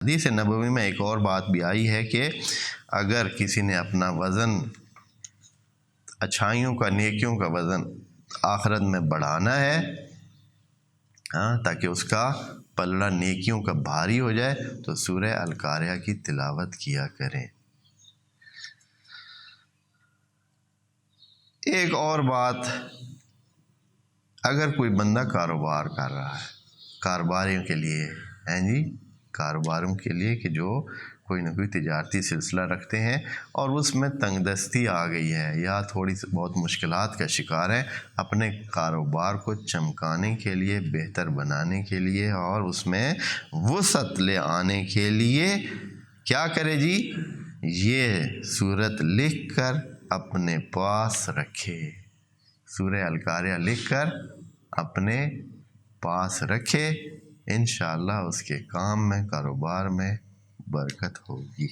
حدیث نبوی میں ایک اور بات بھی آئی ہے کہ اگر کسی نے اپنا وزن اچھائیوں کا، نیکیوں کا وزن آخرت میں بڑھانا ہے، تاکہ اس کا پلڑا نیکیوں کا بھاری ہو جائے، تو سورہ القاریہ کی تلاوت کیا کریں۔ ایک اور بات، اگر کوئی بندہ کاروبار کر رہا ہے، کاروباریوں کے لیے کاروباروں کے لیے کہ جو کوئی نہ کوئی تجارتی سلسلہ رکھتے ہیں اور اس میں تنگ دستی آ گئی ہے یا تھوڑی سی بہت مشکلات کا شکار ہے، اپنے کاروبار کو چمکانے کے لیے، بہتر بنانے کے لیے اور اس میں وسعت لے آنے کے لیے کیا کرے جی؟ یہ سورت لکھ کر اپنے پاس رکھے، سورہ القاریہ لکھ کر اپنے پاس رکھے، انشاءاللہ اس کے کام میں، کاروبار میں برکت ہوگی۔